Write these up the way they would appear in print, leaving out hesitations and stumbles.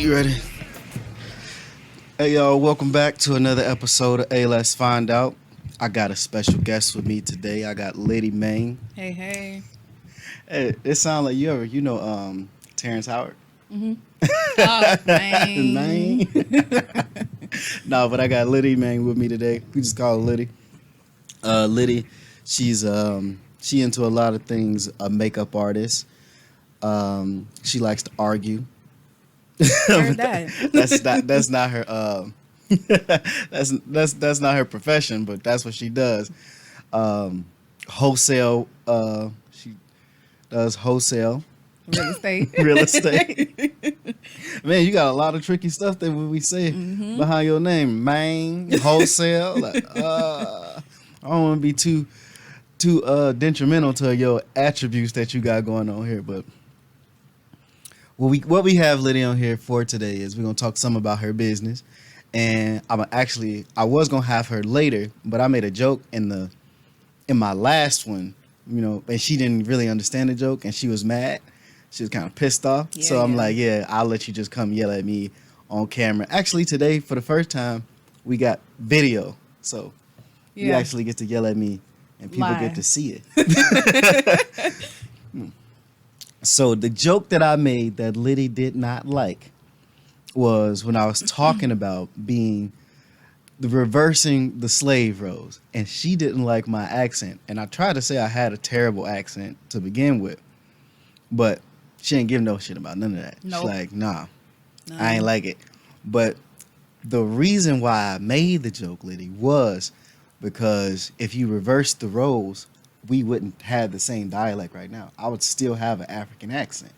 You ready? Hey y'all, welcome back to another episode of Hey Let's Find Out. I got a special guest with me today. I got Lydie Mang. Hey, hey. Hey, it sounds like you know Terrence Howard? Mm-hmm. Oh, Mang. No, but I got Lydie Mang with me today. We just call her Lydie. Lydie, she's she into a lot of things, a makeup artist. She likes to argue. Heard that. That's not her that's not her profession, but that's what she does. Wholesale she does wholesale Real estate. real estate. Man, you got a lot of tricky stuff that we say behind your name, Mang, wholesale. Like, I don't want to be too detrimental to your attributes that you got going on here, but what we have Lydie on here for today is we're gonna talk some about her business, and I was gonna have her later, but I made a joke in my last one, you know, and she didn't really understand the joke, and she was mad. She was kind of pissed off. Yeah, so I'm like, yeah, I'll let you just come yell at me on camera. Actually, today for the first time, we got video, so you actually get to yell at me, and people get to see it. So the joke that I made that Lydie did not like was when I was talking about reversing the slave roles, and she didn't like my accent. And I tried to say I had a terrible accent to begin with, but she ain't give no shit about none of that. Nope. She's like, nah, I ain't like it. But the reason why I made the joke, Lydie, was because if you reverse the roles, we wouldn't have the same dialect right now. I would still have an African accent.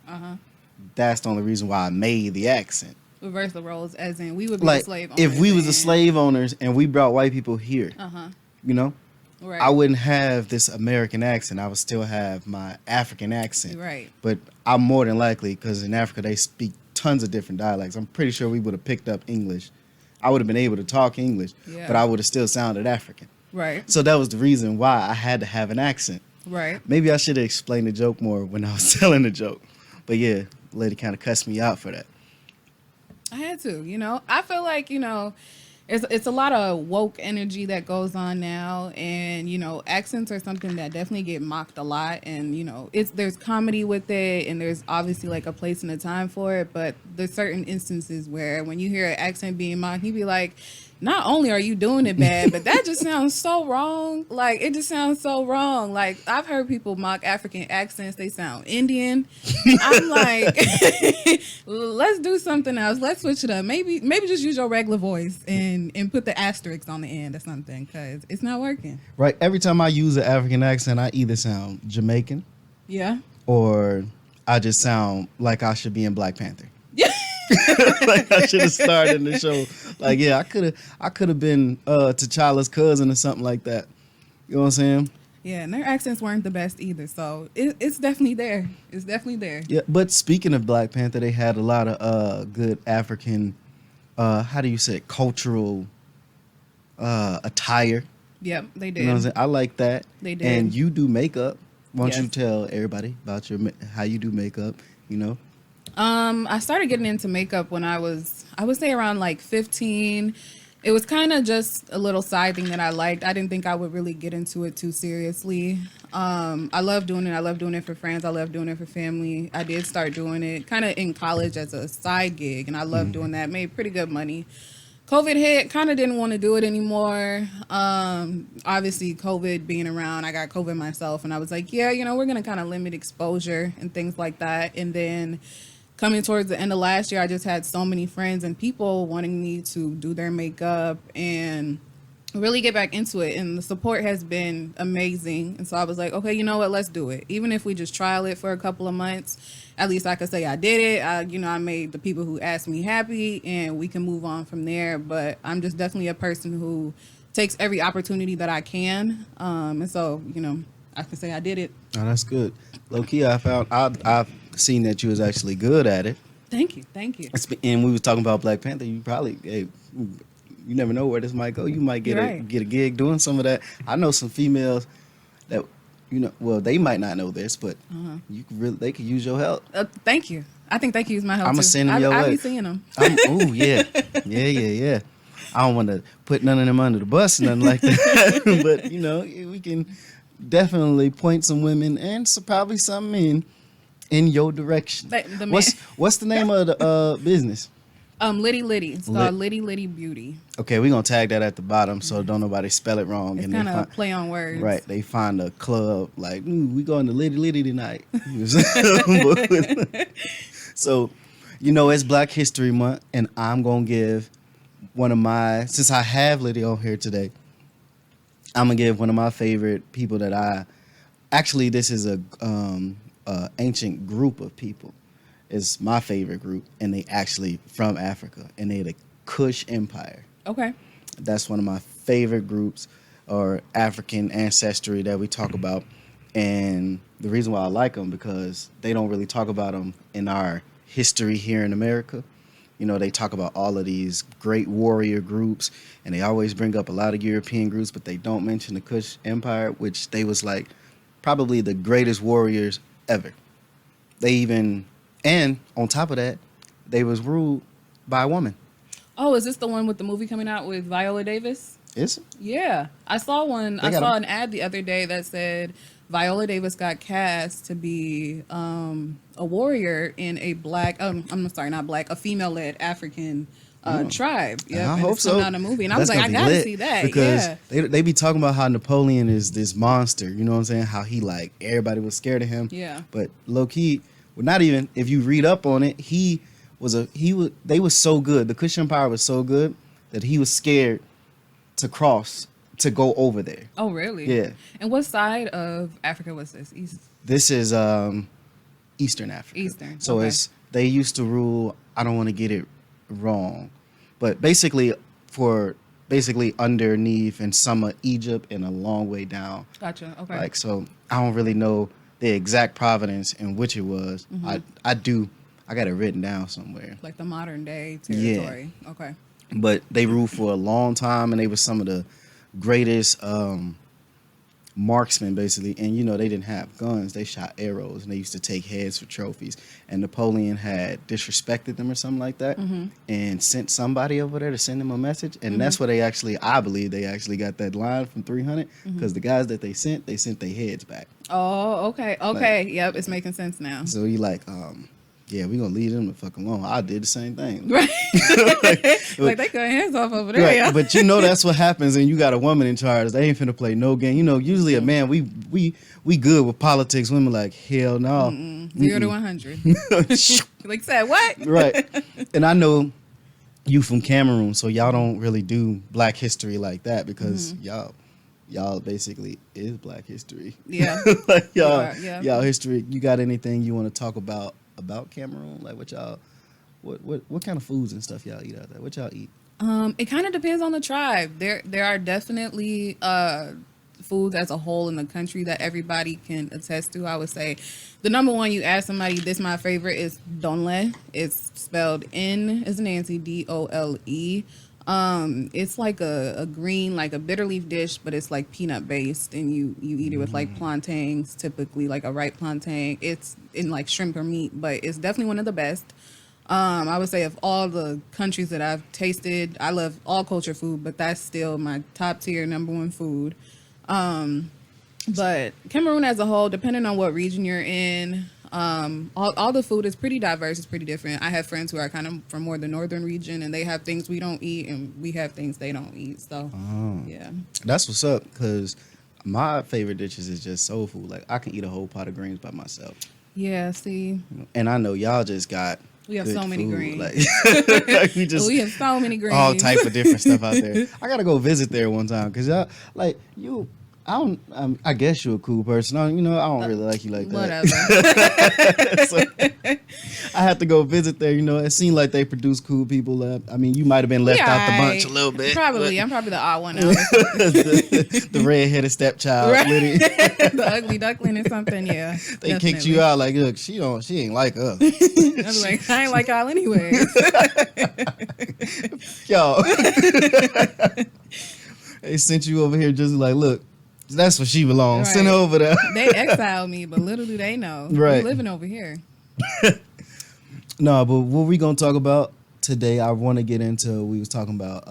That's the only reason why I made the accent. Reverse the roles, as in we would be Like, the slave owners. if we was the slave owners and we brought white people here, you know, right. I wouldn't have this American accent. I would still have my African accent. Right. But I'm more than likely, because in Africa they speak tons of different dialects. I'm pretty sure we would have picked up English. I would have been able to talk English, but I would have still sounded African. Right. So that was the reason why I had to have an accent. Right. Maybe I should have explained the joke more when I was telling the joke. But yeah, Lydie kind of cussed me out for that. I had to, you know. I feel like, you know, it's a lot of woke energy that goes on now, and, you know, accents are something that definitely get mocked a lot, and, you know, there's comedy with it, and there's obviously like a place and a time for it, but there's certain instances where when you hear an accent being mocked, you be like, not only are you doing it bad, but that just sounds so wrong. Like, it just sounds so wrong. Like, I've heard people mock African accents. They sound Indian. I'm like, let's do something else. Let's switch it up. Maybe just use your regular voice and put the asterisk on the end or something, because it's not working. Right. Every time I use an African accent, I either sound Jamaican. Yeah. Or I just sound like I should be in Black Panther. Yeah. Like I should have started in the show. Like, yeah, I could have been T'Challa's cousin or something like that. You know what I'm saying? Yeah, and their accents weren't the best either, so it's definitely there. It's definitely there. Yeah, but speaking of Black Panther, they had a lot of good African, how do you say it, cultural attire. Yep, they did. You know what I'm saying? I like that. They did. And you do makeup. Why don't you tell everybody about how you do makeup, you know? I started getting into makeup when I would say around like 15. It was kind of just a little side thing that I liked. I didn't think I would really get into it too seriously. I love doing it. I love doing it for friends. I love doing it for family. I did start doing it kind of in college as a side gig, and I love doing that. Made pretty good money. COVID hit, kind of didn't want to do it anymore. Obviously, COVID being around, I got COVID myself, and I was like, yeah, you know, we're going to kind of limit exposure and things like that. And then coming towards the end of last year, I just had so many friends and people wanting me to do their makeup and really get back into it. And the support has been amazing. And so I was like, okay, you know what? Let's do it. Even if we just trial it for a couple of months, at least I could say I did it. I made the people who asked me happy, and we can move on from there. But I'm just definitely a person who takes every opportunity that I can. And so, you know, I can say I did it. Oh, that's good. Low key, I've seen that you was actually good at it. Thank you. And we was talking about Black Panther. You probably, you never know where this might go. You might get a gig doing some of that. I know some females that, you know, well, they might not know this, but they could use your help. Thank you. I think they can use my help. I'm gonna send them your way. I be seeing them. Oh yeah. I don't want to put none of them under the bus or nothing like that. But we can definitely point some women and probably some men in your direction. What's the name of the business? Lydie. It's called Lydie Beauty. Okay, we're gonna tag that at the bottom so don't nobody spell it wrong. It's kind of play on words. Right. They find a club like, we going to Lydie tonight. So, it's Black History Month, and I'm gonna give since I have Lydie on here today, I'm gonna give one of my favorite people that this is a ancient group of people. It's my favorite group, and they actually from Africa, and they're the Kush Empire. Okay. That's one of my favorite groups or African ancestry that we talk about. And the reason why I like them, because they don't really talk about them in our history here in America. They talk about all of these great warrior groups, and they always bring up a lot of European groups, but they don't mention the Kush Empire, which they was like probably the greatest warriors ever. And on top of that, they was ruled by a woman. Oh, is this the one with the movie coming out with Viola Davis? Is it? Yeah. I saw one. I saw an ad the other day that said Viola Davis got cast to be a warrior in a a female-led African tribe. Yeah, I hope so. Out in a movie, and I was like, I gotta see that. Because they be talking about how Napoleon is this monster. You know what I'm saying? How he everybody was scared of him. Yeah. But low key, not even if you read up on it, they was so good. The Kush Empire was so good that he was scared to go over there. Oh, really? Yeah. And what side of Africa was this? East? This is Eastern Africa. Eastern. So okay. They used to rule. I don't want to get it wrong, but basically underneath in some of Egypt and a long way down. Gotcha. Okay. So I don't really know the exact province in which it was. Mm-hmm. I got it written down somewhere. Like the modern day territory. Yeah. Okay. But they ruled for a long time, and they were some of the greatest marksmen, basically. And, they didn't have guns. They shot arrows, and they used to take heads for trophies. And Napoleon had disrespected them or something like that, mm-hmm. and sent somebody over there to send them a message. And mm-hmm. that's where I believe they actually got that line from 300, because mm-hmm. the guys that they sent their heads back. Oh, okay. Okay. Yep, it's making sense now. So you yeah, we're going to leave them the fuck alone. I did the same thing. Right. like they cut hands off over there. Right. Yeah. But that's what happens, and you got a woman in charge. They ain't finna play no game. Usually a man, we good with politics. Women like, hell no. 0 to 100. Like said, what? Right. And I know you from Cameroon, so y'all don't really do Black history like that, because mm-hmm. y'all basically is Black history. Yeah. Y'all history. You got anything you want to talk about Cameroon? Like what kind of foods and stuff y'all eat out there? What y'all eat? It kind of depends on the tribe. There are definitely foods as a whole in the country that everybody can attest to. I would say the number one, you ask somebody, this my favorite, is donle. It's spelled N as Nancy, Dole. It's like a green, like a bitter leaf dish, but it's like peanut based, and you eat it with like plantains, typically like a ripe plantain. It's in like shrimp or meat, but it's definitely one of the best. I would say of all the countries that I've tasted, I love all culture food, but that's still my top tier number one food. But Cameroon as a whole, depending on what region you're in, all the food is pretty diverse. It's pretty different. I have friends who are kind of from more the northern region, and they have things we don't eat, and we have things they don't eat. So, yeah. That's what's up, because my favorite dishes is just soul food. Like, I can eat a whole pot of greens by myself. Yeah, see. And I know y'all just got We have so many greens. Like we have so many greens. All type of different stuff out there. I got to go visit there one time, because y'all, I guess you're a cool person. I don't really like you like that. Whatever. So, I have to go visit there. It seemed like they produce cool people. You might have been left out the bunch a little bit. Probably. I'm probably the odd one out. the redheaded stepchild, right. Lydie. The ugly duckling or something. Yeah. They definitely kicked you out. Like, look, she ain't like us. I was like, I ain't like y'all anyways. Y'all. They sent you over here just like, look. That's where she belongs. Right. Send her over there. They exiled me, but little do they know. Right. We're living over here. No, but what we gonna talk about today, I want to get into. We was talking about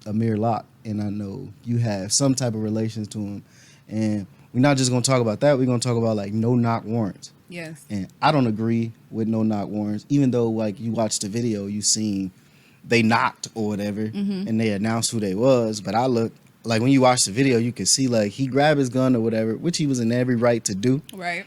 Amir Locke, and I know you have some type of relations to him, and we're not just gonna talk about that. We're gonna talk about like no knock warrants. Yes. And I don't agree with no knock warrants, even though like you watched the video, you seen they knocked or whatever, and they announced who they was. But I look like when you watch the video, you can see like he grabbed his gun or whatever, which he was in every right to do. Right.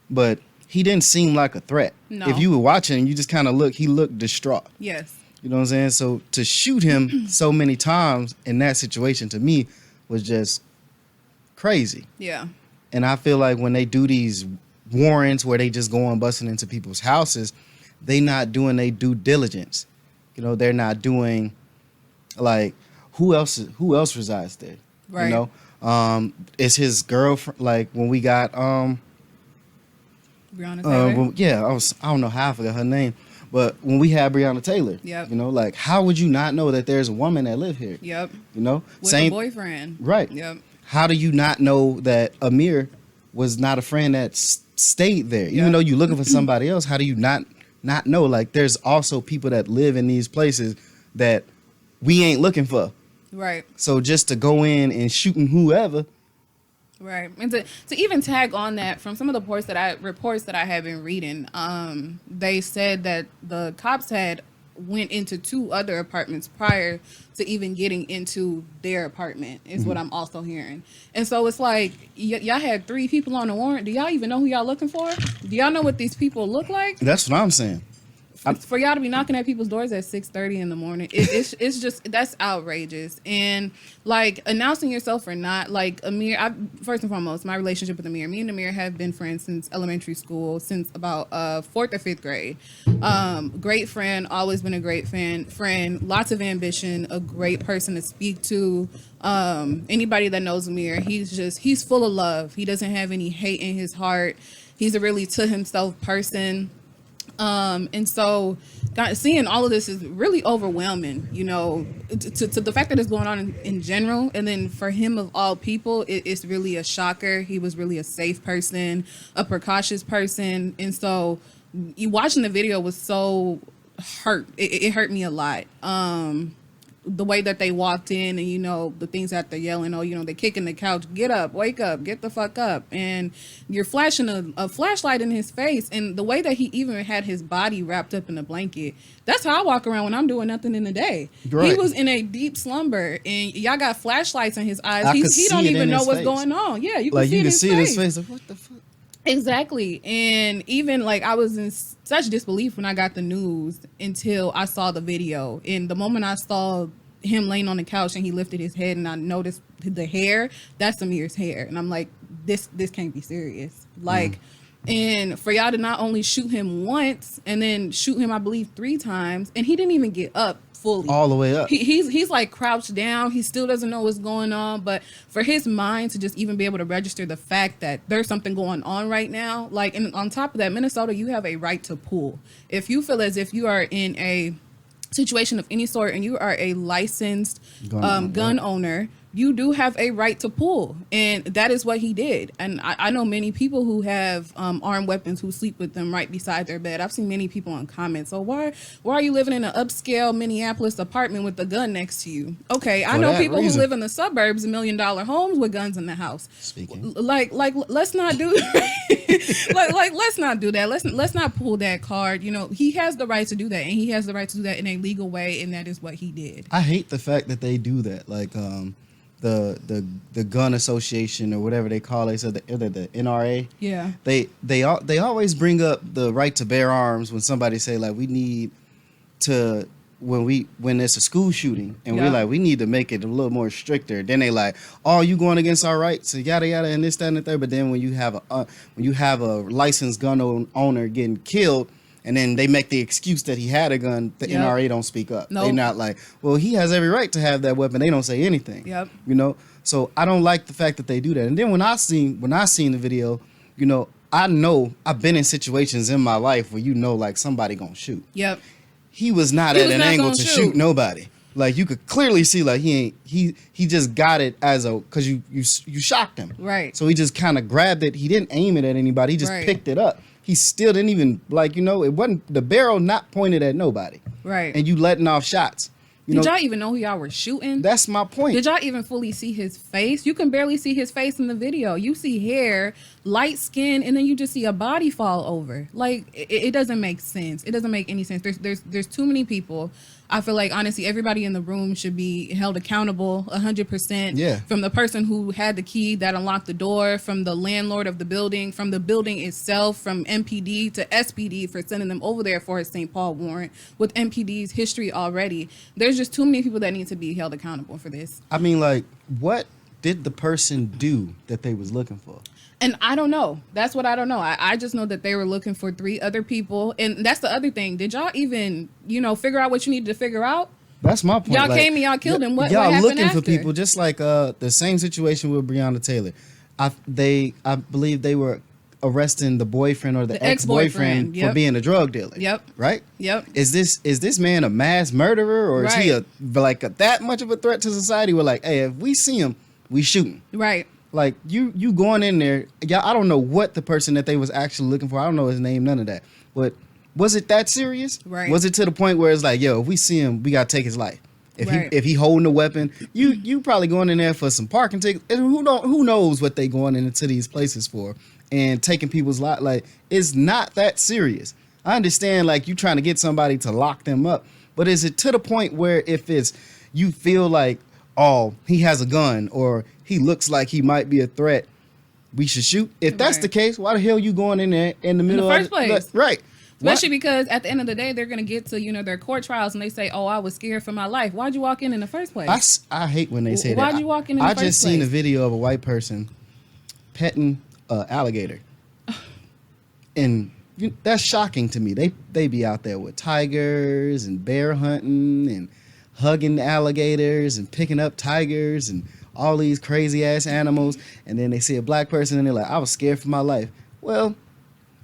But he didn't seem like a threat. No. If you were watching, you just kind of he looked distraught. Yes. You know what I'm saying? So to shoot him so many times in that situation to me was just crazy. Yeah. And I feel like when they do these warrants where they just go on busting into people's houses, they not doing their due diligence. You know, they're not doing like who else resides there. Right. You know? It's his girlfriend, like when we got Breonna Taylor. I don't know how I forgot her name. But when we had Breonna Taylor, Yep. you know, like how would you not know that there's a woman that live here? Yep. You know? With a boyfriend. Right. Yep. How do you not know that Amir was not a friend that stayed there? Even though you're looking for somebody else, how do you not know? Like there's also people that live in these places that we ain't looking for. Right. So just to go in and shooting whoever. Right. And to even tag on that from some of the reports that I have been reading, they said that the cops had went into 2 other apartments prior to even getting into their apartment is what I'm also hearing. And so it's like y'all had 3 people on the warrant. Do y'all even know who y'all looking for? Do y'all know what these people look like? That's what I'm saying. For y'all to be knocking at people's doors at 6:30 in the morning, it's just that's outrageous. And like announcing yourself or not, like Amir, first and foremost, my relationship with Amir, me and Amir have been friends since elementary school, since about 4th or 5th grade. Great friend, always been a great friend, lots of ambition, a great person to speak to. Anybody that knows Amir, he's full of love. He doesn't have any hate in his heart. He's a really to himself person. And so seeing all of this is really overwhelming, you know, to the fact that it's going on in general. And then for him of all people, it's really a shocker. He was really a safe person, a precautious person. And so you watching the video was so hurt. It hurt me a lot. The way that they walked in and, you know, the things that they're yelling, oh, you know, they're kicking the couch, get up, wake up, get the fuck up. And you're flashing a flashlight in his face. And the way that he even had his body wrapped up in a blanket, that's how I walk around when I'm doing nothing in the day. Right. He was in a deep slumber and y'all got flashlights in his eyes. He don't even know what's going on. Yeah, you can see it in his face. Like, what the fuck? Exactly. And even like I was in such disbelief when I got the news until I saw the video. And the moment I saw him laying on the couch and he lifted his head and I noticed the hair, that's Amir's hair. And I'm like, this can't be serious. Like, and for y'all to not only shoot him once and then shoot him, I believe 3 times, and he didn't even get up fully. All the way up. He's like crouched down. He still doesn't know what's going on. But for his mind to just even be able to register the fact that there's something going on right now, like, and on top of that, Minnesota, you have a right to pull. If you feel as if you are in a situation of any sort and you are a licensed gun owner, you do have a right to pull, and that is what he did. And I know many people who have armed weapons who sleep with them right beside their bed. I've seen many people in comments, so why are you living in an upscale Minneapolis apartment with a gun next to you? Okay, I know people who live in the suburbs, $1 million homes with guns in the house. Speaking. Like let's not do like let's not do that. Let's not pull that card. You know, he has the right to do that, and he has the right to do that in a legal way, and that is what he did. I hate the fact that they do that. Like the gun association or whatever they call it, so the NRA. Yeah. They always bring up the right to bear arms when somebody say like we need to when it's a school shooting and we're like we need to make it a little more stricter. Then they like, oh, you going against our rights, yada yada, and this, that, and the third. But then when you have a licensed gun owner getting killed, and then they make the excuse that he had a gun, the NRA don't speak up. Nope. They're not like, well, he has every right to have that weapon. They don't say anything. Yep. You know? So I don't like the fact that they do that. And then when I seen the video, you know I've been in situations in my life where you know like somebody gonna shoot. Yep. He was not at an angle to shoot nobody. Like you could clearly see like he just got it as because you shocked him. Right. So he just kind of grabbed it. He didn't aim it at anybody. He just picked it up. he still didn't even, like, you know, it wasn't the barrel not pointed at nobody. Right. And you letting off shots. Did y'all even know who y'all were shooting? That's my point. Did y'all even fully see his face? You can barely see his face in the video. You see hair, light skin, and then you just see a body fall over. Like, it doesn't make sense. It doesn't make any sense. There's too many people. I feel like, honestly, everybody in the room should be held accountable 100%. Yeah. From the person who had the key that unlocked the door, from the landlord of the building, from the building itself, from MPD to SPD for sending them over there for a St. Paul warrant with MPD's history already. There's just too many people that need to be held accountable for this. I mean, like, what did the person do that they was looking for? And I don't know. That's what I don't know. I just know that they were looking for 3 other people. And that's the other thing. Did y'all even, figure out what you needed to figure out? That's my point. Y'all came and y'all killed him. What y'all happened looking after? for people, just like the same situation with Breonna Taylor. I believe they were arresting the boyfriend or the ex-boyfriend yep. for being a drug dealer. Yep. Right? Yep. Is this man a mass murderer, or is he that much of a threat to society? We're like, hey, if we see him, we shoot him. Right. Like, you going in there, I don't know what the person that they was actually looking for. I don't know his name, none of that. But was it that serious? Right. Was it to the point where it's like, yo, if we see him, we got to take his life? If he holding a weapon, you probably going in there for some parking tickets. And who knows what they going into these places for and taking people's life. Like, it's not that serious. I understand, like, you trying to get somebody to lock them up. But is it to the point where if it's, you feel like, oh, he has a gun or he looks like he might be a threat, we should shoot? If that's the case, why the hell you going in there in the middle of the first place? Right. Especially because at the end of the day, they're going to get to, their court trials and they say, oh, I was scared for my life. Why'd you walk in the first place? I hate when they say that. Why'd you walk in the first place? I just seen a video of a white person petting an alligator. And that's shocking to me. They be out there with tigers and bear hunting and hugging alligators and picking up tigers and all these crazy ass animals, and then they see a black person and they're like, I was scared for my life. Well,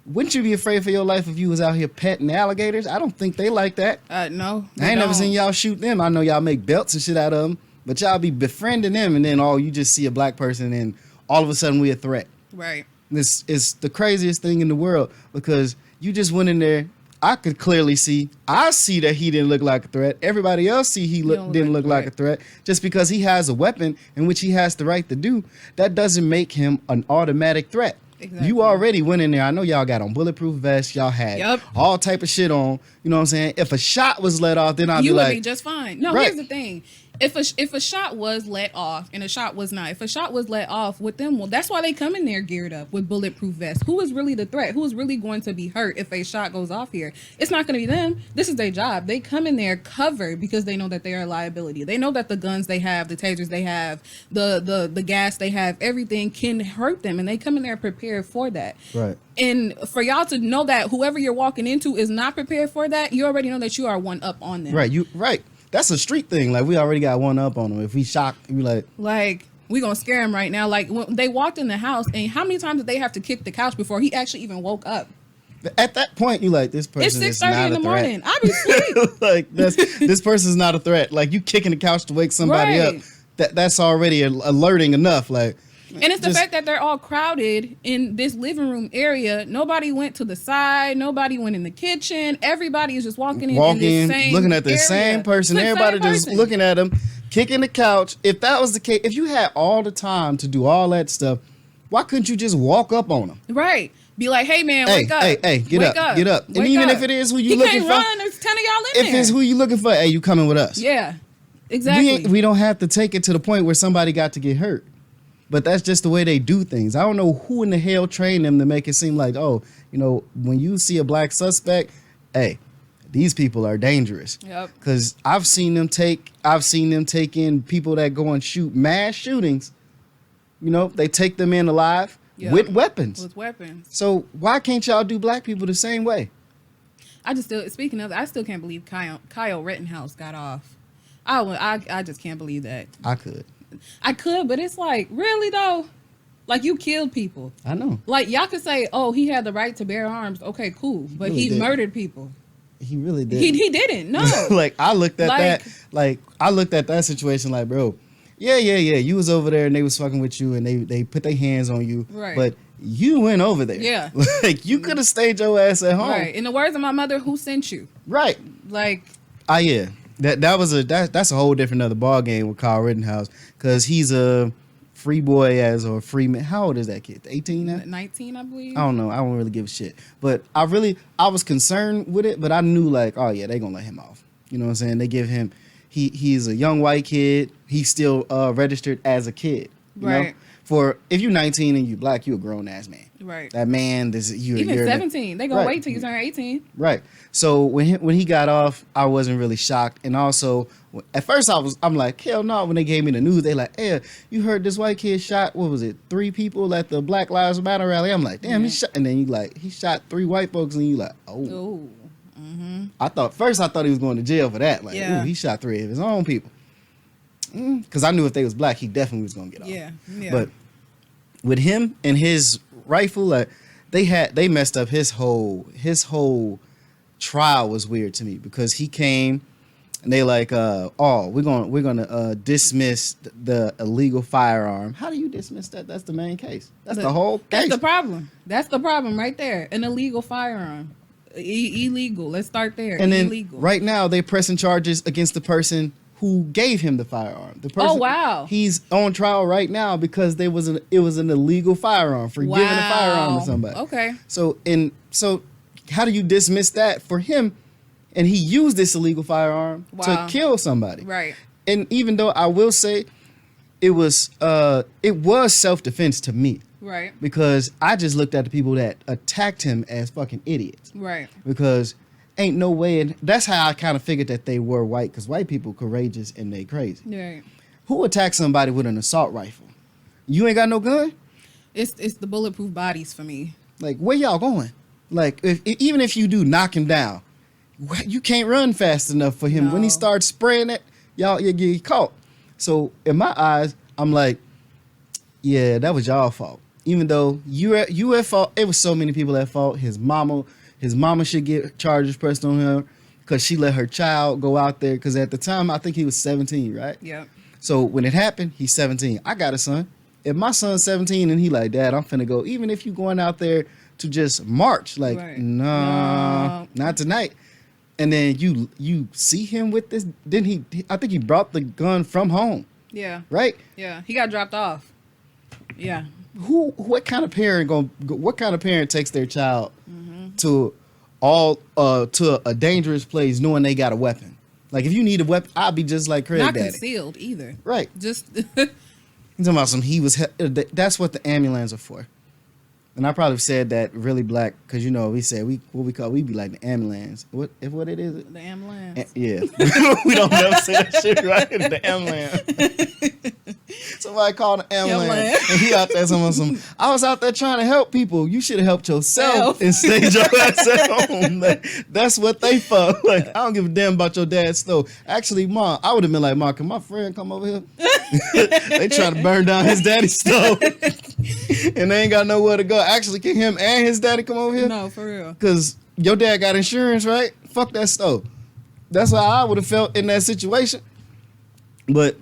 wouldn't you be afraid for your life if you was out here petting alligators? I don't think they like that. No. I ain't never seen y'all shoot them. I know y'all make belts and shit out of them, but y'all be befriending them, and then you just see a black person and all of a sudden we a threat. Right. This is the craziest thing in the world, because you just went in there. I could clearly see. I see that he didn't look like a threat. Everybody else see he didn't look like a threat. Just because he has a weapon in which he has the right to do, that doesn't make him an automatic threat. Exactly. You already went in there. I know y'all got on bulletproof vests. Y'all had all type of shit on. You know what I'm saying? If a shot was let off, then I'd be like, you would be just fine. No, here's the thing. If a shot was let off and a shot was not, if a shot was let off with them, well, that's why they come in there geared up with bulletproof vests. Who is really the threat? Who is really going to be hurt if a shot goes off here? It's not going to be them. This is their job. They come in there covered because they know that they are a liability. They know that the guns they have, the tasers they have, the gas they have, everything can hurt them, and they come in there prepared for that. Right. And for y'all to know that whoever you're walking into is not prepared for that, you already know that you are one up on them. Right. That's a street thing. Like, we already got one up on them. If we shock, we like we gonna scare him right now. Like, when they walked in the house, and how many times did they have to kick the couch before he actually even woke up? At that point, you like, this person is not a threat. It's 6:30 in the morning. I be asleep. Like, this person's not a threat. Like, you kicking the couch to wake somebody up. That's already alerting enough. Like, and it's the fact that they're all crowded in this living room area. Nobody went to the side. Nobody went in the kitchen. Everybody is just walking in the same looking at the area. same person. Everybody just looking at them, kicking the couch. If that was the case, if you had all the time to do all that stuff, why couldn't you just walk up on them? Right. Be like, hey, man, wake up. Hey, get up. And even if it is who you looking for. There's 10 of y'all in there. If it's who you looking for, hey, you coming with us. Yeah, exactly. We don't have to take it to the point where somebody got to get hurt. But that's just the way they do things. I don't know who in the hell trained them to make it seem like, when you see a black suspect, hey, these people are dangerous. Yep. Because I've seen them take in people that go and shoot mass shootings. They take them in alive with weapons. So why can't y'all do black people the same way? I still can't believe Kyle Rittenhouse got off. I just can't believe that. I could, but it's like, really though? Like, you killed people. I know. Like, y'all could say, oh, he had the right to bear arms. Okay, cool. But he murdered people. He really did. He didn't. No. I looked at that situation like, bro, yeah. You was over there and they was fucking with you and they put their hands on you. Right. But you went over there. Yeah. Like, you could have stayed your ass at home. Right. In the words of my mother, who sent you? Right. Like. Yeah. That's a whole different other ball game with Kyle Rittenhouse, because he's a free boy or a free man. How old is that kid? 18 now? 19, I believe. I don't know. I don't really give a shit. But I was concerned with it, but I knew like, oh yeah, they gonna let him off. You know what I'm saying? They give him, he's a young white kid. He's still registered as a kid. You right. know? For if you're 19 and you black, you a grown ass man. Right. That man, even 17. They gonna wait till you turn 18. Right. So when he got off, I wasn't really shocked, and also at first I'm like, hell no. When they gave me the news, they like, hey, you heard this white kid shot, what was it, 3 people at the Black Lives Matter rally? I'm like, damn, he shot, and then he shot 3 white folks, and you like, oh. Ooh. Mm-hmm. I thought he was going to jail for that. Like, ooh, he shot 3 of his own people. Because I knew if they was black, he definitely was gonna get off. Yeah. But with him and his rifle, like they messed up his whole trial. Was weird to me, because he came and they like, we're gonna dismiss the illegal firearm. How do you dismiss that? That's the main case. That's the whole case. That's the problem. That's the problem right there. An illegal firearm. Illegal. Let's start there. And then illegal. Right now they're pressing charges against the person who gave him the firearm. The person, oh wow! He's on trial right now because it was an illegal firearm for giving a firearm to somebody. Okay. So how do you dismiss that for him? And he used this illegal firearm to kill somebody. Right. And even though I will say it was self-defense to me. Right. Because I just looked at the people that attacked him as fucking idiots. Right. Because ain't no way, and that's how I kind of figured that they were white, because white people courageous and they crazy. Right. Who attacks somebody with an assault rifle? You ain't got no gun? It's the bulletproof bodies for me. Like, where y'all going? Like, even if you do knock him down, you can't run fast enough for him. No. When he starts spraying it, you get caught. So in my eyes, I'm like, yeah, that was y'all fault. Even though you at fault, it was so many people at fault. His mama should get charges pressed on her because she let her child go out there. Because at the time, I think he was 17, right? Yeah. So when it happened, he's 17. I got a son. If my son's 17 and he like, Dad, I'm finna go. Even if you going out there to just march, like, right. no, not tonight. And then you see him with this. Then I think he brought the gun from home. Yeah. Right? Yeah. He got dropped off. Yeah. What kind of parent takes their child to a dangerous place knowing they got a weapon? Like, if you need a weapon, I'd be just like Craig Daddy. Not concealed either. Right. Just talking about that's what the ambulance are for. And I probably said that really black, because we said we be like the ambulance. What it is? The ambulance. Yeah. We don't never say that shit right. The ambulance. Somebody called the ambulance. And he out there some I was out there trying to help people. You should have helped yourself and stayed your ass at home. Like, that's what they felt. Like, I don't give a damn about your dad's stove. Actually, Mom, I would have been like, Mom, can my friend come over here? They trying to burn down his daddy's stove. And they ain't got nowhere to go. Actually, can him and his daddy come over here? No, for real. Because your dad got insurance, right? Fuck that stove. That's how I would have felt in that situation. But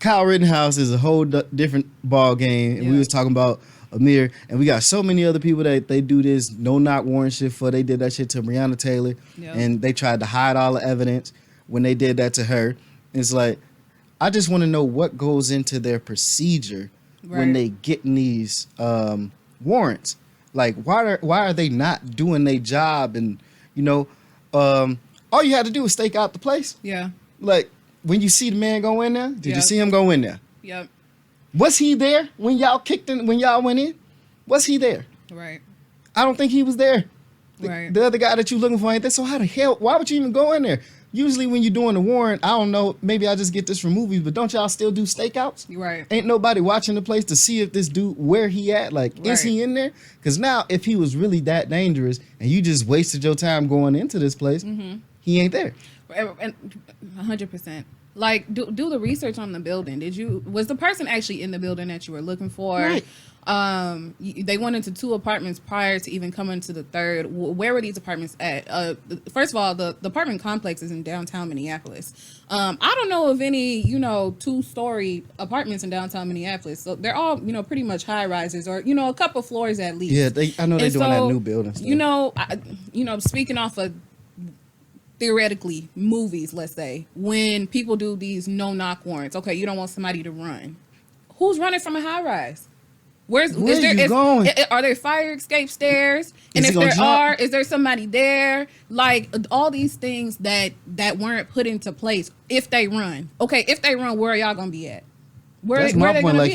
Kyle Rittenhouse is a whole different ball game. And we was talking about Amir. And we got so many other people that they do this no-knock warrant shit for. They did that shit to Breonna Taylor. Yep. And they tried to hide all the evidence when they did that to her. It's like, I just want to know what goes into their procedure when they get these warrants. Like, why are they not doing their job? And all you had to do was stake out the place. Yeah. Like, when you see the man go in there, did you see him go in there? Yep. Was he there when y'all when y'all went in? Was he there? Right. I don't think he was there. Right. The other guy that you looking for ain't there. So how the hell? Why would you even go in there? Usually when you're doing the warrant, I don't know, maybe I just get this from movies, but don't y'all still do stakeouts? Right. Ain't nobody watching the place to see if this dude, where he at? Like, is he in there? Because now, if he was really that dangerous and you just wasted your time going into this place, he ain't there. And 100%. Like, do the research on the building. Was the person actually in the building that you were looking for? Right. They went into 2 apartments prior to even coming to the third. Where were these apartments at? First of all, the apartment complex is in downtown Minneapolis. I don't know of any, 2-story apartments in downtown Minneapolis. So they're all, pretty much high rises or, a couple floors at least. Yeah, I know they're doing that new building stuff. Speaking off of theoretically movies, let's say, when people do these no-knock warrants, okay, you don't want somebody to run. Who's running from a high rise? Where you going? Are there fire escape stairs? And if there are, is there somebody there? Like, all these things that weren't put into place if they run. Okay, if they run, where are y'all gonna be at? That's my point. Like,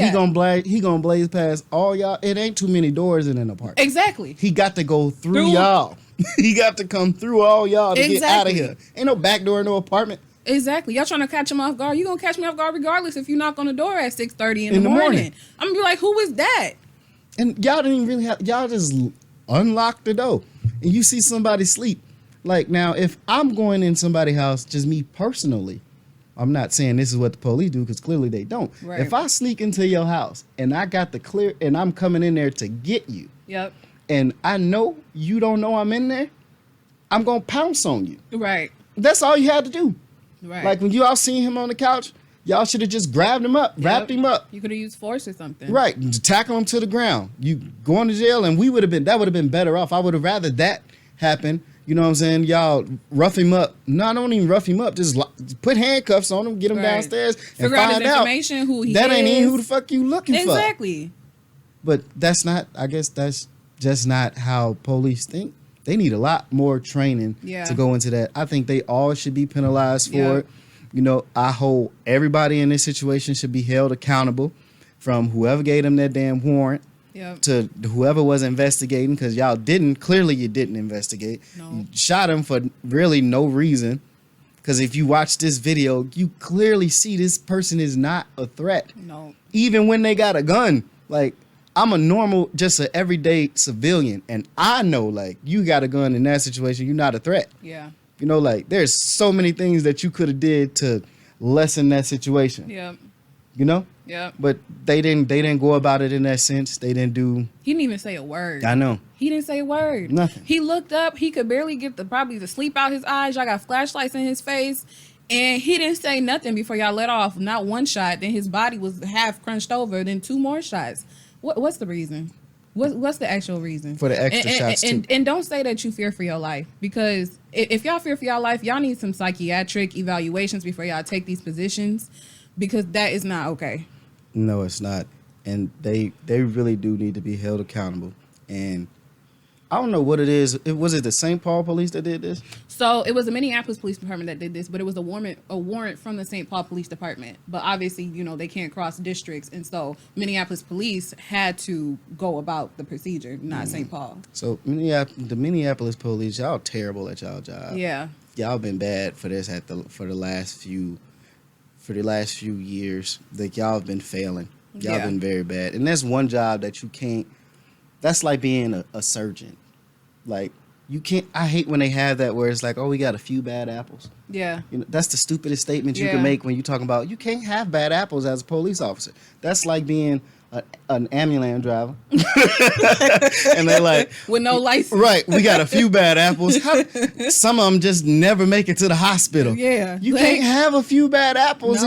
he gonna blaze past all y'all. It ain't too many doors in an apartment. Exactly. He got to go through y'all. He got to come through all y'all to get out of here. Ain't no back door in no apartment. Exactly. Y'all trying to catch him off guard. You gonna catch me off guard regardless if you knock on the door at 6:30 in the morning. I'm gonna be like, who is that? And y'all didn't even really y'all just unlocked the door. And you see somebody sleep. Like, now, if I'm going in somebody's house, just me personally, I'm not saying this is what the police do, because clearly they don't. Right. If I sneak into your house and I got the clear and I'm coming in there to get you. Yep. And I know you don't know I'm in there, I'm gonna pounce on you. Right. That's all you had to do. Right. Like, when you all seen him on the couch, y'all should have just grabbed him up, wrapped him up. You could have used force or something. Right. Tackle him to the ground. You going to jail, and that would have been better off. I would have rather that happen. You know what I'm saying? Y'all rough him up. No, don't even rough him up. Just put handcuffs on him, get him downstairs, and figure out his information, who he is. That ain't even who the fuck you looking for. Exactly. But that's not, I guess that's just not how police think. They need a lot more training to go into that. I think they all should be penalized for it. I hold everybody in this situation should be held accountable, from whoever gave them that damn warrant to whoever was investigating, because clearly you didn't investigate. No. You shot him for really no reason, because if you watch this video, you clearly see this person is not a threat. No. Even when they got a gun. Like, I'm a normal, just an everyday civilian, and I know, like, you got a gun in that situation, you're not a threat. Yeah. Like, there's so many things that you could have did to lessen that situation. Yeah. Yeah. But they didn't go about it in that sense. They didn't do. He didn't even say a word. I know. He didn't say a word. Nothing. He looked up. He could barely get the sleep out his eyes. Y'all got flashlights in his face. And he didn't say nothing before y'all let off. Not one shot. Then his body was half crunched over. Then 2 more shots. What's the reason? What's the actual reason? For the extra shots, too. And don't say that you fear for your life, because if y'all fear for your life, y'all need some psychiatric evaluations before y'all take these positions, because that is not okay. No, it's not. And they really do need to be held accountable. And I don't know what it is. Was it the St. Paul police that did this? So it was the Minneapolis Police Department that did this, but it was a warrant from the St. Paul Police Department. But obviously, they can't cross districts, and so Minneapolis police had to go about the procedure, not St. Paul. So the Minneapolis police, y'all terrible at y'all job. Yeah, y'all been bad for this for the last few years. Like, y'all have been failing. Y'all been very bad, and that's one job that you can't. That's like being a surgeon. Like, you can't. I hate when they have that where it's like, oh, we got a few bad apples. Yeah. That's the stupidest statement you can make when you're talking about you can't have bad apples as a police officer. That's like being an ambulance driver. And they're like, with no license. Right. We got a few bad apples. Some of them just never make it to the hospital. Yeah. You can't have a few bad apples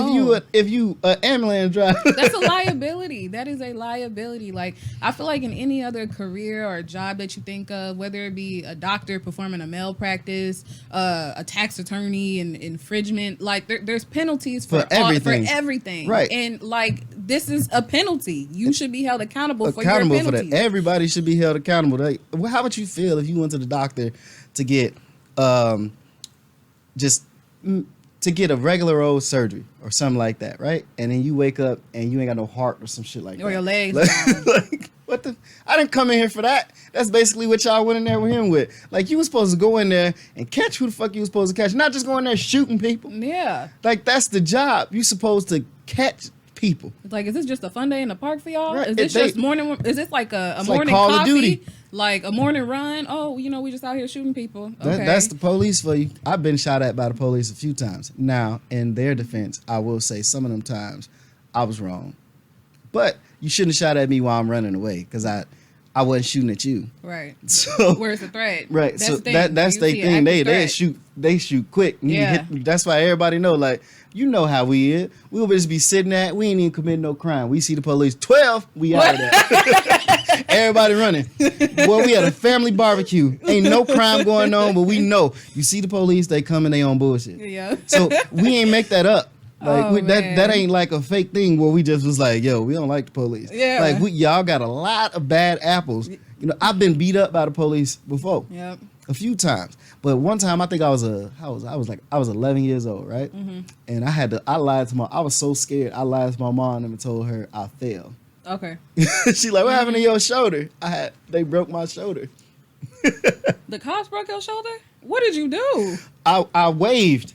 if you an ambulance driver. That's a liability. That is a liability. Like, I feel like in any other career or job that you think of, whether it be a doctor performing a malpractice, a tax attorney and infringement, like there's penalties for everything. Right. And like, this is a penalty. You should be held accountable for your penalties. For that. Everybody should be held accountable. Like, how would you feel if you went to the doctor to get to get a regular old surgery or something like that, right? And then you wake up and you ain't got no heart or some shit like that. Or your legs down. Like, what the? I didn't come in here for that. That's basically what y'all went in there with him with. Like, you was supposed to go in there and catch who the fuck you was supposed to catch. Not just go in there shooting people. Yeah. Like, that's the job. You supposed to catch people. It's like, is this just a fun day in the park for y'all? Right. Is this just morning? Is this like a morning Call coffee? of Duty. Like a morning run. Oh, we just out here shooting people. Okay. That's the police for you. I've been shot at by the police a few times. Now, in their defense, I will say some of them times I was wrong. But you shouldn't have shot at me while I'm running away because I wasn't shooting at you. Right. So where's the threat? Right. That's so their thing. They shoot quick. Yeah. That's why everybody know, like, you know how we is. We'll just be sitting at, we ain't even commit no crime. We see the police, 12, we out of there. Everybody running. Boy, we had a family barbecue. Ain't no crime going on, but we know. You see the police, they coming, they on bullshit. Yeah. So we ain't make that up. Like man. that ain't like a fake thing where we just was like, yo, we don't like the police. Yeah. Like y'all got a lot of bad apples. I've been beat up by the police before. Yep. A few times. But one time I think I was 11 years old, right? Mm-hmm. And I lied to I was so scared. I lied to my mom and told her I fell. Okay. She like, what happened to your shoulder? They broke my shoulder. The cops broke your shoulder? What did you do? I waved.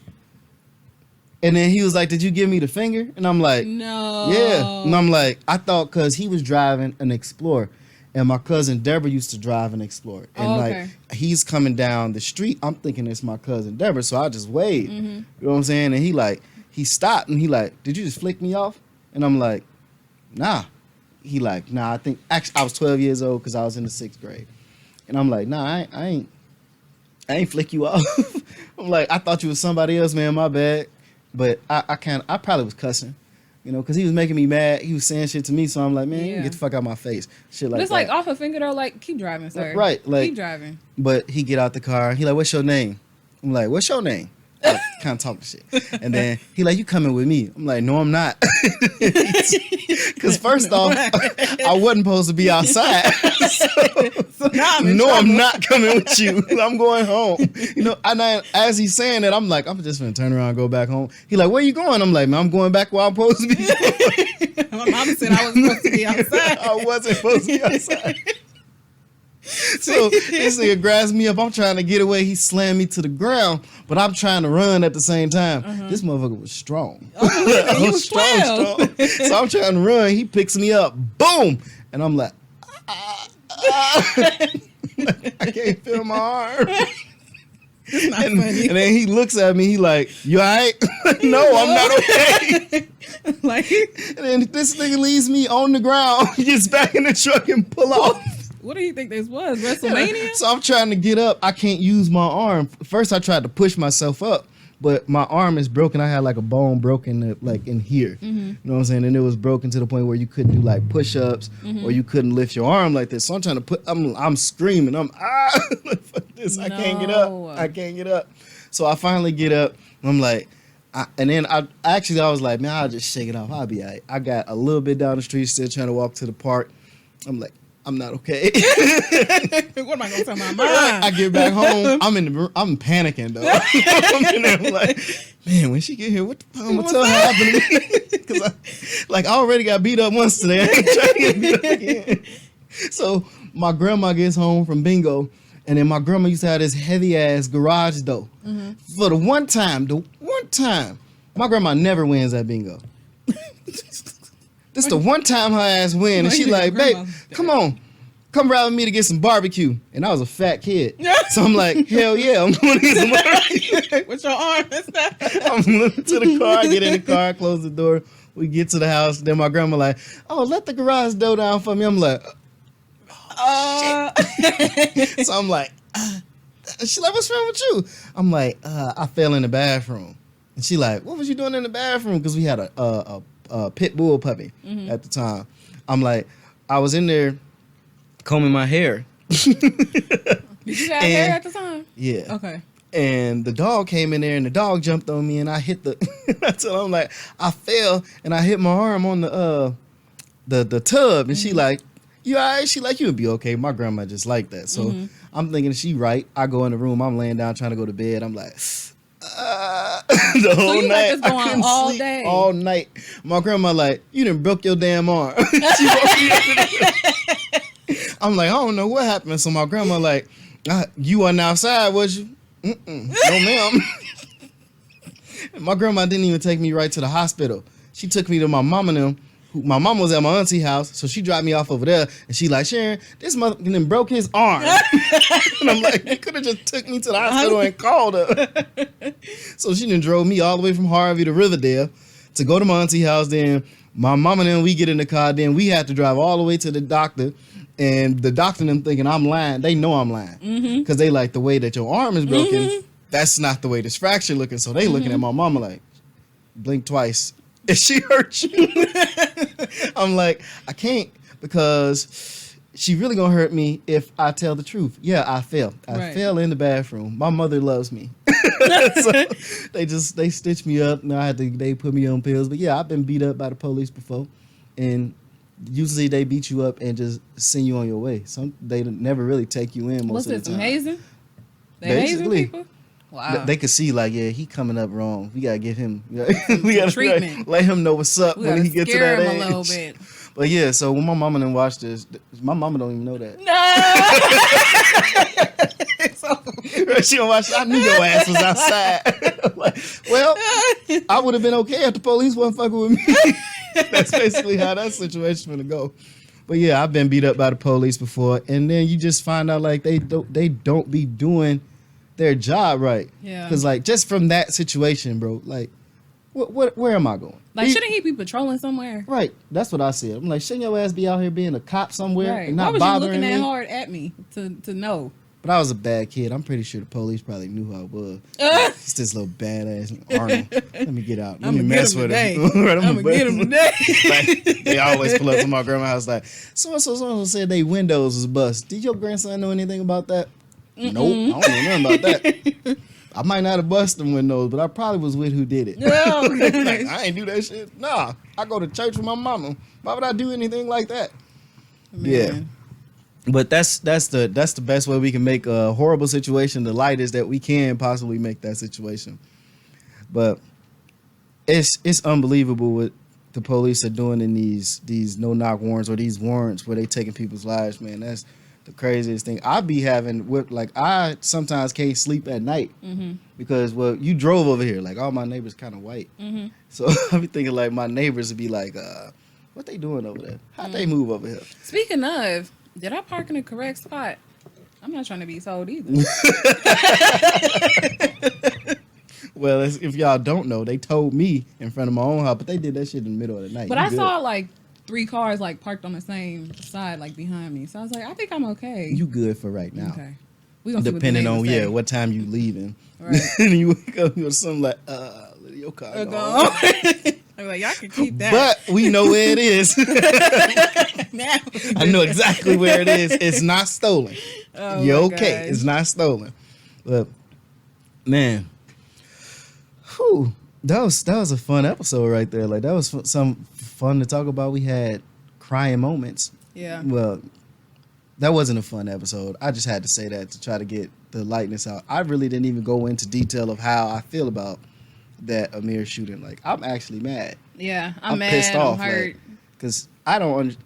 And then he was like, did you give me the finger? And I'm like, no. Yeah. And I'm like, I thought because he was driving an Explorer. And my cousin Deborah used to drive an Explorer. And like he's coming down the street. I'm thinking it's my cousin Deborah. So I just waved. Mm-hmm. You know what I'm saying? And he stopped and he like, did you just flick me off? And I'm like, nah. He like, nah, I think actually I was 12 years old because I was in the 6th grade. And I'm like, nah, I ain't flick you off. I'm like, I thought you was somebody else, man, my bad. But I probably was cussing. Because he was making me mad. He was saying shit to me, so I'm like, man, you get the fuck out of my face. Shit like that. It's like off a finger, though, like, keep driving, sir. Right. Like, keep driving. But he get out the car. He like, what's your name? I'm like, what's your name? I kind of talking shit. And then he like, you coming with me? I'm like, no, I'm not. Because first off, I wasn't supposed to be outside. So now I'm not coming with you. I'm going home. As he's saying that, I'm like, I'm just gonna turn around and go back home. He like, where you going? I'm like, man, I'm going back where I'm supposed to be going. My mama said I was supposed to be outside. I wasn't supposed to be outside. So this nigga grabs me up. I'm trying to get away. He slammed me to the ground, but I'm trying to run at the same time. Uh-huh. This motherfucker was strong. He was strong. So I'm trying to run. He picks me up. Boom. And I'm like, I can't feel my arm. It's not funny. And then he looks at me. He like, you all right? No, I'm not okay. And then this nigga leaves me on the ground. He gets back in the truck and pull off. What do you think this was? WrestleMania? So I'm trying to get up. I can't use my arm. First, I tried to push myself up, but my arm is broken. I had like a bone broken like in here. Mm-hmm. You know what I'm saying? And it was broken to the point where you couldn't do like push-ups or you couldn't lift your arm like this. So I'm trying to I'm screaming. Fuck this. No. I can't get up. So I finally get up. And I'm like, I was like, man, I'll just shake it off. I'll be all right. I got a little bit down the street, still trying to walk to the park. I'm like, I'm not okay. What am I gonna tell my mom? I get back home. I'm panicking though. I'm like, man, when she get here, what the fuck I'm gonna tell her happened to me? Because I already got beat up once today. I ain't trying to get beat up again. So my grandma gets home from bingo, and then my grandma used to have this heavy ass garage door. Mm-hmm. For the one time, my grandma never wins at bingo. This the one time her ass win, and she like, babe, come on, come ride with me to get some barbecue. And I was a fat kid, so I'm like, hell yeah, I'm going to get some barbecue. With your arm and stuff. I'm looking to the car, get in the car, close the door. We get to the house. Then my grandma like, oh, let the garage door down for me. I'm like, shit. So I'm like, she's like, what's wrong with you? I'm like, I fell in the bathroom. And she like, what was you doing in the bathroom? Because we had a pit bull puppy at the time. I'm like, I was in there combing my hair. Did you have hair at the time? Yeah. Okay. And the dog came in there and the dog jumped on me and I hit so I'm like, I fell and I hit my arm on the tub and she like, you all right? She like, you would be okay. My grandma just like that. So I'm thinking she right. I go in the room, I'm laying down trying to go to bed. I'm like, the whole night. I couldn't sleep day. All night. My grandma like, you done broke your damn arm. She woke me up. I'm like, I don't know what happened. So my grandma like, you wasn't outside, was you? No, ma'am. My grandma didn't even take me right to the hospital. She took me to my mom and them, my mom was at my auntie house, so she dropped me off over there, and she like, Sharon, this motherfucker then broke his arm. And I'm like, you could have just took me to the hospital and called her. So she then drove me all the way from Harvey to Riverdale to go to my auntie house. Then my mom and then we get in the car. Then we have to drive all the way to the doctor. And the doctor and them thinking I'm lying. They know I'm lying. Because they like the way that your arm is broken. That's not the way this fracture looking. So they looking at my mama like, blink twice. If she hurt you. I'm like, I can't because she really gonna hurt me if I tell the truth. Yeah, I fell. I fell in the bathroom. My mother loves me. So they stitched me up. Now they put me on pills. But yeah, I've been beat up by the police before. And usually they beat you up and just send you on your way. They never really take you in most of the time. Amazing? Basically, people? Wow. They could see like, yeah, he coming up wrong. We gotta give him, we gotta treatment. Let him know what's up when he gets to that age. Him a little bit. But yeah, so when my mama didn't watch this, my mama don't even know that. No. She don't watch. I knew your ass was outside. Like, well, I would have been okay if the police wasn't fucking with me. That's basically how that situation gonna go. But yeah, I've been beat up by the police before, and then you just find out like they don't be doing their job right. Yeah. Because like just from that situation, bro, like where am I going? Like shouldn't he be patrolling somewhere? Right. That's what I said. I'm like, shouldn't your ass be out here being a cop somewhere and not bothering me? Why was you looking that hard at me to know? But I was a bad kid. I'm pretty sure the police probably knew who I was. It's this little badass Arnold. Let me get out. Let me mess with him. Right, I'm gonna get him today. Like, they always pull up to my grandma's house like, so said they windows was bust. Did your grandson know anything about that? Nope, I don't know nothing about that. I might not have busted them windows, but I probably was with who did it. Like, I ain't do that shit. Nah, I go to church with my mama. Why would I do anything like that? Man. Yeah. But that's the best way we can make a horrible situation the lightest that we can possibly make that situation. But it's unbelievable what the police are doing in these no-knock warrants or these warrants where they taking people's lives, man. That's the craziest thing. I be having I sometimes can't sleep at night because you drove over here. Like all my neighbors kind of white, so I be thinking like my neighbors would be like, what they doing over there? How'd they move over here? Speaking of. Did I park in the correct spot? I'm not trying to be sold either. Well, if y'all don't know, they told me in front of my own house, but they did that shit in the middle of the night. But I saw like 3 cars like parked on the same side, like behind me. So I was like, I think I'm okay. You good for right now. Okay. We gonna depending on what time you leaving. Right. And you wake up with something like, your car gone. I'm like, y'all can keep that. But we know where it is. Now. I know exactly where it is. It's not stolen. Oh, you're okay. Gosh. It's not stolen. But man, that was a fun episode right there. Like that was some fun to talk about. We had crying moments. Yeah. Well, that wasn't a fun episode. I just had to say that to try to get the lightness out. I really didn't even go into detail of how I feel about that Amir shooting. Like I'm actually mad. Yeah, I'm mad. Pissed off. I'm hurt. Because I don't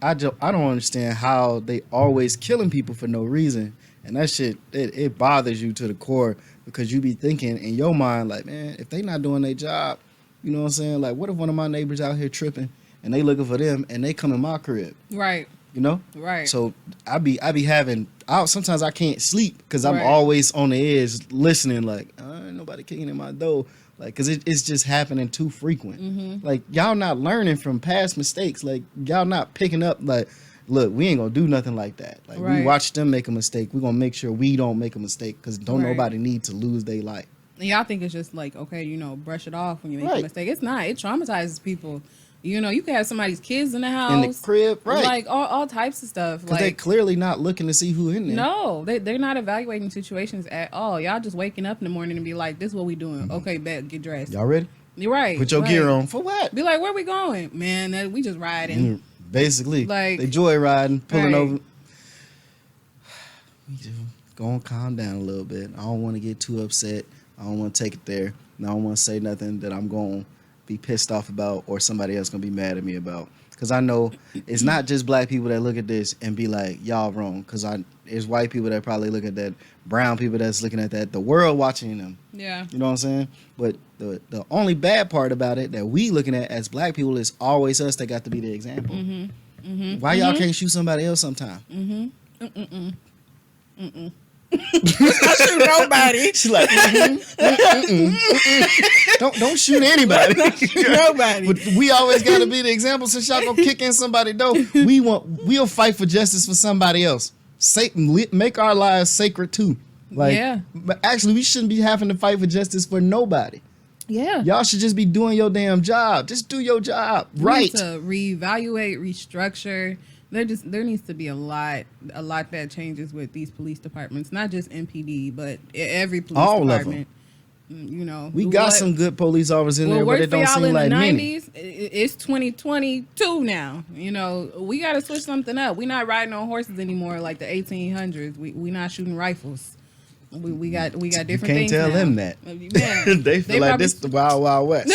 understand how they always killing people for no reason, and that shit it bothers you to the core because you be thinking in your mind like, man, if they not doing their job, you know what I'm saying? Like, what if one of my neighbors out here tripping and they looking for them and they come in my crib? Right. You know? Right. So I be having sometimes I can't sleep because I'm always on the edge listening like, ain't nobody kicking in my door. Like, cause it's just happening too frequent. Like, y'all not learning from past mistakes. Like, y'all not picking up. Like, look, we ain't gonna do nothing like that. Like, we watch them make a mistake. We gonna make sure we don't make a mistake. Cause don't nobody need to lose their life. And y'all think it's just like, okay, brush it off when you make a mistake. It's not. It traumatizes people. You can have somebody's kids in the house, in the crib, right? Like all types of stuff. Because they're clearly not looking to see who in there. No, they're not evaluating situations at all. Y'all just waking up in the morning and be like, "This is what we doing." Okay, bet, get dressed. Y'all ready? You're right. Put your gear on for what? Be like, where we going, man? We just riding. Basically, like they joyriding, pulling over. We just gonna calm down a little bit. I don't want to get too upset. I don't want to take it there. And I don't want to say nothing that I'm going to be pissed off about or somebody else going to be mad at me about. because I know it's not just black people that look at this and be like, y'all wrong. Because there's white people that probably look at that, brown people that's looking at that, the world watching them. Yeah. You know what I'm saying? But the only bad part about it that we looking at as black people is always us that got to be the example. Mm-hmm. Mm-hmm. Why y'all can't shoot somebody else sometime? Mm-hmm. Mm-mm. Mm-mm. I shoot nobody. She's like, don't shoot anybody. Nobody. But we always got to be the example. Since y'all gonna kick in somebody though, we'll fight for justice for somebody else. Make our lives sacred too. Like, yeah. But actually, we shouldn't be having to fight for justice for nobody. Yeah. Y'all should just be doing your damn job. Just do your job right. We need to reevaluate, restructure. There needs to be a lot that changes with these police departments, not just MPD, but every police department. You know, we got some good police officers in there, but it don't seem like many. It's 2022 now. You know, we got to switch something up. We're not riding on horses anymore like the 1800s. We not shooting rifles. We got different things. You can't tell them that. Yeah. they feel like this the wild, wild west.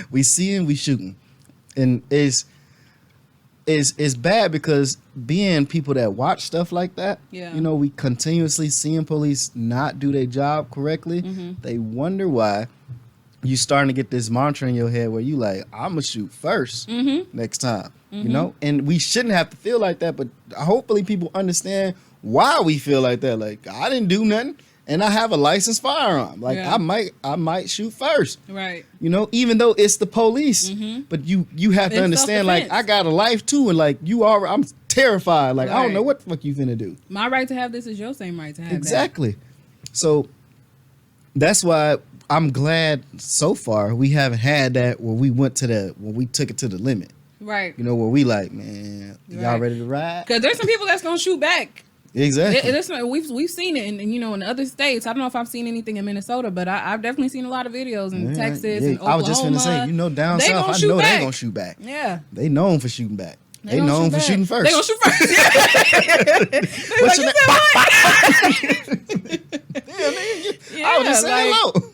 We seeing, we shooting, and it's bad because being people that watch stuff like that, yeah. you know, we continuously seeing police not do their job correctly. Mm-hmm. They wonder why you starting to get this mantra in your head where you like, I'm gonna shoot first next time, you know? And we shouldn't have to feel like that, but hopefully people understand why we feel like that. Like, I didn't do nothing and I have a licensed firearm. Like, I might shoot first. Right. You know, even though it's the police, but you have to understand, like, I got a life too, and like I'm terrified. Like, I don't know what the fuck you finna do. My right to have this is your same right to have exactly. So that's why I'm glad so far we haven't had that where we when we took it to the limit. Right. You know, where we like, man, y'all ready to ride? Because there's some people that's gonna shoot back. Exactly. We've seen it in other states. I don't know if I've seen anything in Minnesota, but I've definitely seen a lot of videos in Texas and Oklahoma. I was just gonna say, down south, I know they gonna shoot back. Yeah, they known for shooting back. They known for shooting first. They gonna shoot first. What's your name? I was just saying hello.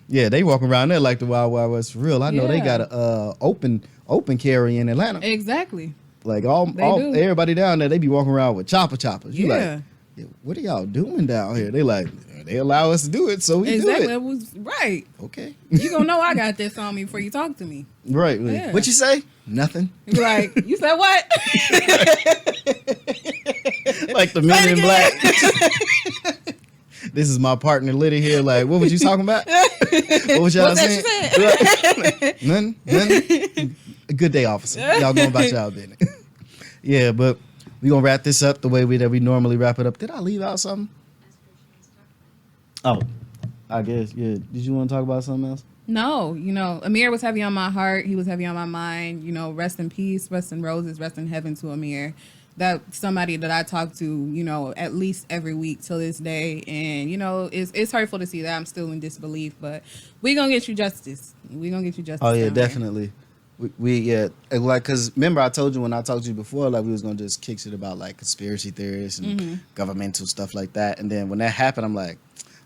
Yeah, they walk around there like the Wild Wild West for real. I know they got a open carry in Atlanta. Exactly. Like everybody down there, they be walking around with choppers. You like, what are y'all doing down here? They like, they allow us to do it, so we do it. Exactly. It was right. Okay. You gonna know I got this on me before you talk to me. Right. Yeah. What you say? Nothing. You're like, you said what? Like the Men in Black. This is my partner Lydie here. Like, what was you talking about? What was y'all saying? Nothing. Good day, officer. Y'all going about y'all business. Yeah, but we gonna wrap this up the way that we normally wrap it up. Did I leave out something? Oh, I guess, yeah. Did you want to talk about something else? No, Amir was heavy on my heart. He was heavy on my mind. Rest in peace, rest in roses, rest in heaven to Amir. That's somebody that I talk to, at least every week till this day. And, it's hurtful to see that. I'm still in disbelief, but we're going to get you justice. We're going to get you justice. Oh, yeah, definitely. Because remember I told you when I talked to you before, like we was going to just kick shit about like conspiracy theories and governmental stuff like that. And then when that happened, I'm like,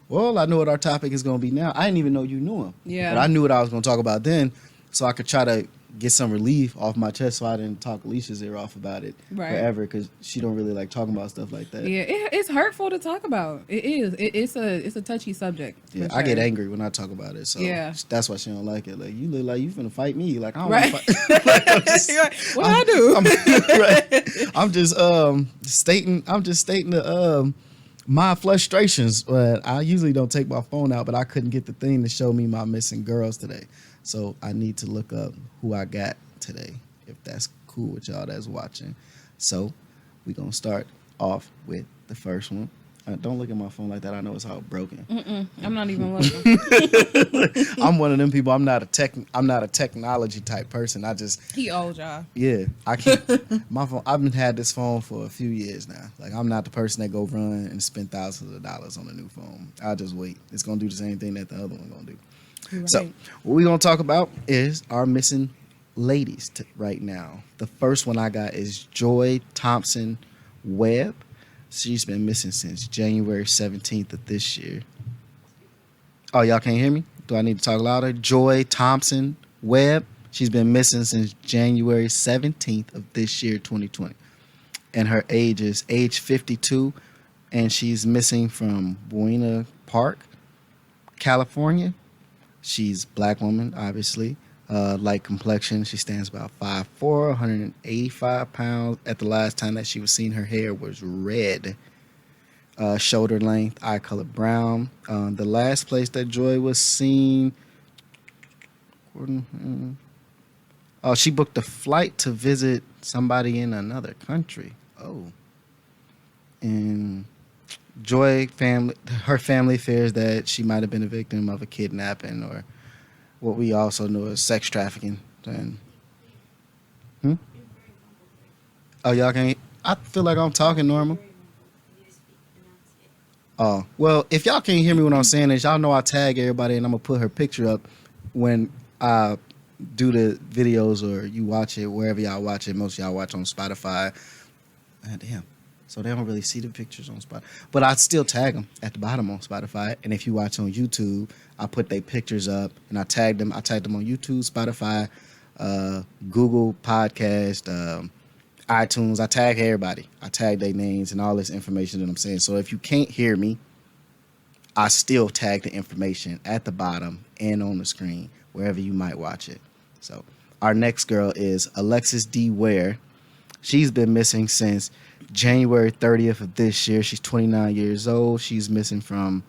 well, I know what our topic is going to be now. I didn't even know you knew him. Yeah. But I knew what I was going to talk about then, so I could try to get some relief off my chest so I didn't talk Alicia's ear off about it forever, because she don't really like talking about stuff like that. Yeah, it's hurtful to talk about. It is. It's a touchy subject. Yeah, sure. I get angry when I talk about it, so that's why she don't like it. Like, you look like you finna fight me. Like, I don't want to fight. Like, what I do? I'm just stating my frustrations. But I usually don't take my phone out, but I couldn't get the thing to show me my missing girls today. So I need to look up who I got today, if that's cool with y'all that's watching. So we're going to start off with the first one. Don't look at my phone like that. I know it's all broken. I'm not even looking. I'm one of them people. I'm not a technology type person. He old, y'all. Yeah, I keep my phone. I've been had this phone for a few years now. Like, I'm not the person that go run and spend thousands of dollars on a new phone. I'll just wait. It's gonna do the same thing that the other one gonna do. Right. So what we're going to talk about is our missing ladies right now. The first one I got is Joy Thompson-Webb. She's been missing since January 17th of this year. Oh, y'all can't hear me? Do I need to talk louder? Joy Thompson-Webb. She's been missing since January 17th of this year, 2020. And her age is age 52, and she's missing from Buena Park, California. She's a black woman, obviously. Light complexion. She stands about 5'4", 185 pounds. At the last time that she was seen, her hair was red. Shoulder length, eye color brown. The last place that Joy was seen, she booked a flight to visit somebody in another country. Oh. And Joy her family fears that she might have been a victim of a kidnapping, or what we also know as sex trafficking. And oh, y'all can't. I feel like I'm talking normal. Oh, well, if y'all can't hear me when I'm saying this, y'all know I tag everybody and I'm gonna put her picture up when I do the videos, or you watch it wherever y'all watch it. Most of y'all watch on Spotify. Damn. So they don't really see the pictures on Spotify. But I still tag them at the bottom on Spotify. And if you watch on YouTube, I put their pictures up and I tag them. I tag them on YouTube, Spotify, Google Podcast, iTunes. I tag everybody. I tag their names and all this information that I'm saying. So if you can't hear me, I still tag the information at the bottom and on the screen, wherever you might watch it. So our next girl is Alexis D. Ware. She's been missing since January 30th of this year. She's 29 years old. She's missing from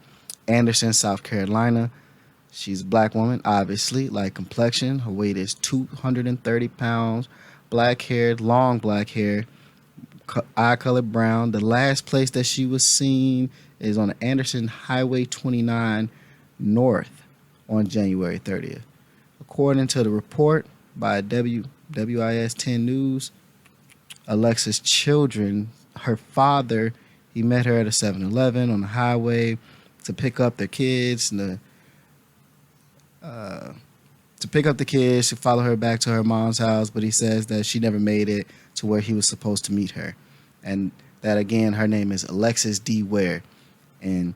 Anderson, South Carolina. She's a black woman, obviously, light complexion. Her weight is 230 pounds, black hair, long black hair, eye color brown. The last place that she was seen is on Anderson Highway 29 North on January 30th. According to the report by WIS 10 News, Alexis' children, her father, he met her at a 7-Eleven on the highway to pick up their kids, and to pick up the kids, to follow her back to her mom's house, but he says that she never made it to where he was supposed to meet her. And that, again, her name is Alexis D. Ware, and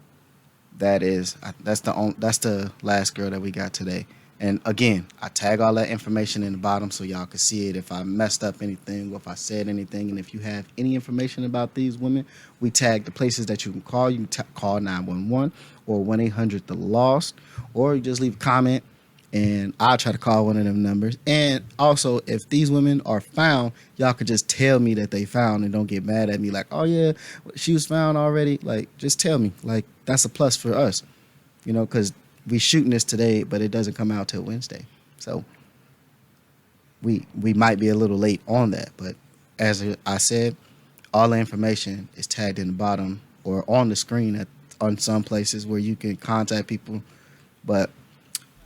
that's the last girl that we got today. And again, I tag all that information in the bottom so y'all can see it if I messed up anything or if I said anything. And if you have any information about these women, we tag the places that you can call. You can call 911 or 1-800-THE-LOST, or you just leave a comment and I'll try to call one of them numbers. And also, if these women are found, y'all could just tell me that they found and don't get mad at me like, oh yeah, she was found already. Like, just tell me. Like, that's a plus for us, because we shooting this today, but it doesn't come out till Wednesday. So we might be a little late on that. But as I said, all the information is tagged in the bottom or on the screen on some places where you can contact people. But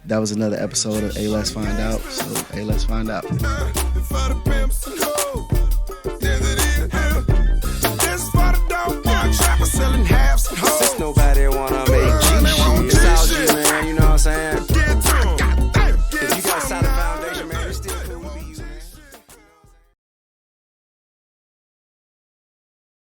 that was another episode of Let's Find Out. So, let's find out.